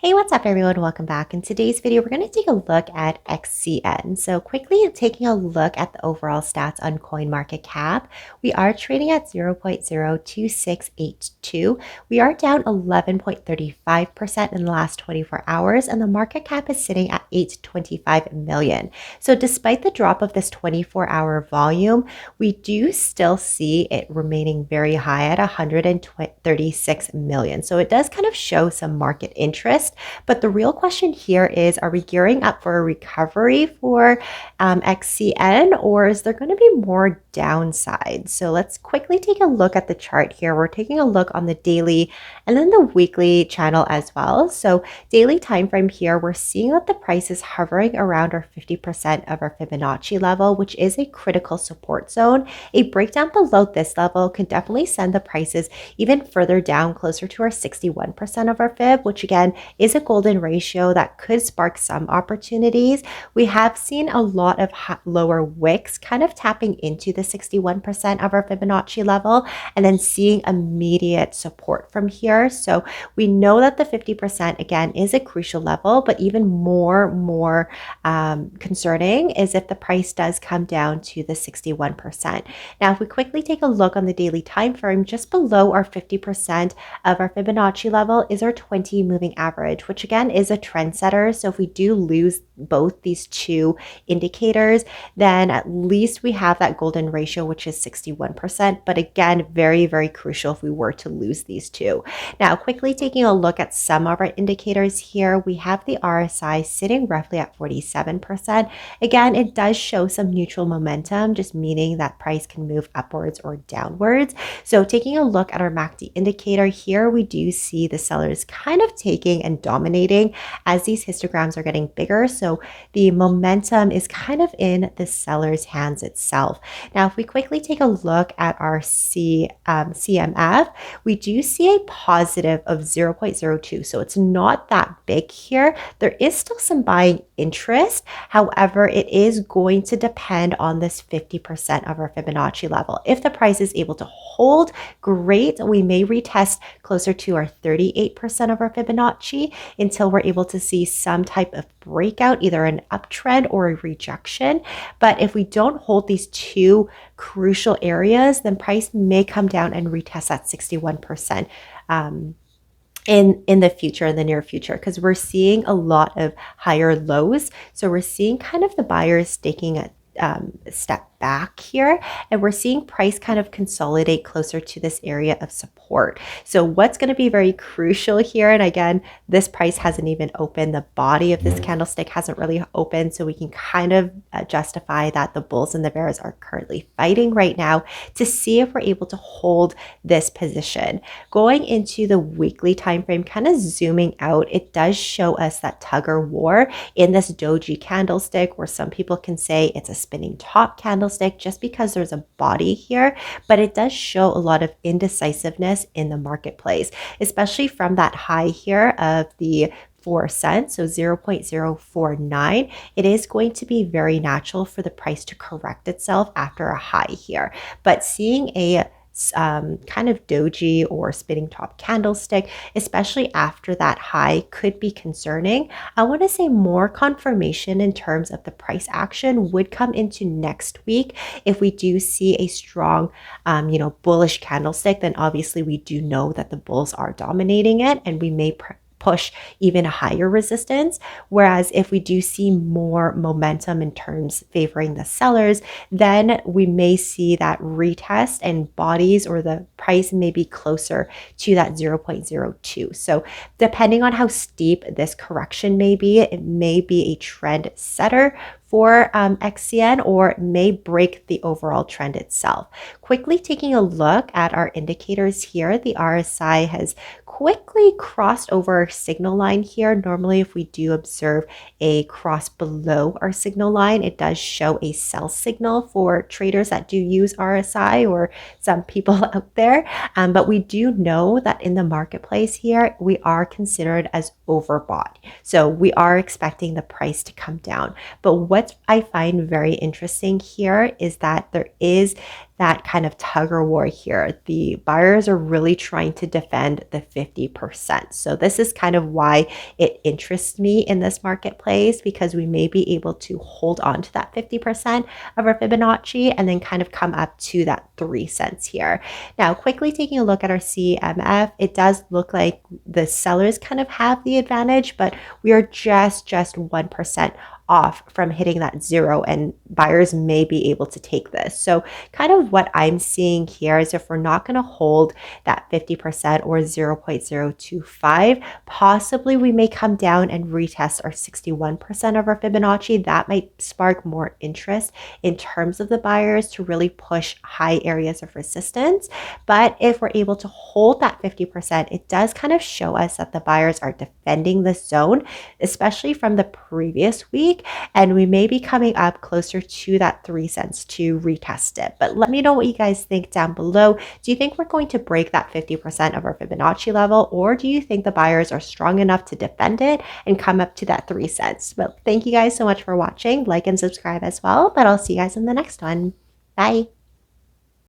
Hey, what's up everyone? Welcome back. In today's video, we're going to take a look at XCN. So quickly taking a look at the overall stats on CoinMarketCap, we are trading at 0.02682. We are down 11.35% in the last 24 hours, and the market cap is sitting at 825 million. So despite the drop of this 24-hour volume, we do still see it remaining very high at 136 million. So it does kind of show some market interest. But the real question here is, are we gearing up for a recovery for XCN, or is there going to be more downside? So let's quickly take a look at the chart here. We're taking a look on the daily and then the weekly channel as well. So daily time frame here, we're seeing that the price is hovering around our 50% of our Fibonacci level, which is a critical support zone. A breakdown below this level could definitely send the prices even further down, closer to our 61% of our Fib, which again is a golden ratio that could spark some opportunities. We have seen a lot of lower wicks kind of tapping into the 61% of our Fibonacci level and then seeing immediate support from here. So we know that the 50% again is a crucial level, but even more concerning is if the price does come down to the 61%. Now, if we quickly take a look on the daily time frame, just below our 50% of our Fibonacci level is our 20 moving average, which again is a trend setter. So if we do lose both these two indicators, then at least we have that golden ratio, which is 61%. But again, very crucial if we were to lose these two. Now, quickly taking a look at some of our indicators here, we have the RSI sitting roughly at 47%. Again, it does show some neutral momentum, just meaning that price can move upwards or downwards. So taking a look at our MACD indicator here, we do see the sellers kind of taking and dominating as these histograms are getting bigger. So the momentum is kind of in the seller's hands itself. Now, if we quickly take a look at our CMF, we do see a positive of 0.02. So it's not that big here. There is still some buying interest. However, it is going to depend on this 50% of our Fibonacci level. If the price is able to hold, great. We may retest closer to our 38% of our Fibonacci until we're able to see some type of breakout, either an uptrend or a rejection. But if we don't hold these two crucial areas, then price may come down and retest that 61%. In the future, in the near future, because we're seeing a lot of higher lows. So we're seeing kind of the buyers taking a step back here, and we're seeing price kind of consolidate closer to this area of support. So what's going to be very crucial here, and again, this price hasn't even opened, the body of this candlestick hasn't really opened, so we can kind of justify that the bulls and the bears are currently fighting right now to see if we're able to hold this position. Going into the weekly time frame, kind of zooming out, it does show us that tug of war in this doji candlestick, where some people can say it's a spinning top candlestick just because there's a body here, but it does show a lot of indecisiveness in the marketplace, especially from that high here of the 4 cents, so 0.049. It is going to be very natural for the price to correct itself after a high here, but seeing a kind of doji or spinning top candlestick, especially after that high, could be concerning. I want to say more confirmation in terms of the price action would come into next week. If we do see a strong, bullish candlestick, then obviously we do know that the bulls are dominating it, and we may push even a higher resistance. Whereas if we do see more momentum in terms favoring the sellers, then we may see that retest and bodies, or the price may be closer to that 0.02. So depending on how steep this correction may be, it may be a trend setter for XCN, or it may break the overall trend itself. Quickly taking a look at our indicators here, the RSI has quickly crossed over our signal line here. Normally, if we do observe a cross below our signal line, it does show a sell signal for traders that do use RSI, or some people out there. But we do know that in the marketplace here, we are considered as overbought. So we are expecting the price to come down. But what I find very interesting here is that there is that kind of tug of war here. The buyers are really trying to defend the 50%. So this is kind of why it interests me in this marketplace, because we may be able to hold on to that 50% of our Fibonacci and then kind of come up to that 3 cents here. Now, quickly taking a look at our CMF, it does look like the sellers kind of have the advantage, but we are just 1% off from hitting that 0, and buyers may be able to take this. So kind of what I'm seeing here is if we're not going to hold that 50% or 0.025, possibly we may come down and retest our 61% of our Fibonacci. That might spark more interest in terms of the buyers to really push high areas of resistance. But if we're able to hold that 50%, it does kind of show us that the buyers are defending the zone, especially from the previous week. And we may be coming up closer to that 3 cents to retest it. But let me know what you guys think down below. Do you think we're going to break that 50% of our Fibonacci level, or do you think the buyers are strong enough to defend it and come up to that 3 cents? But thank you guys so much for watching. Like and subscribe as well, but I'll see you guys in the next one. Bye.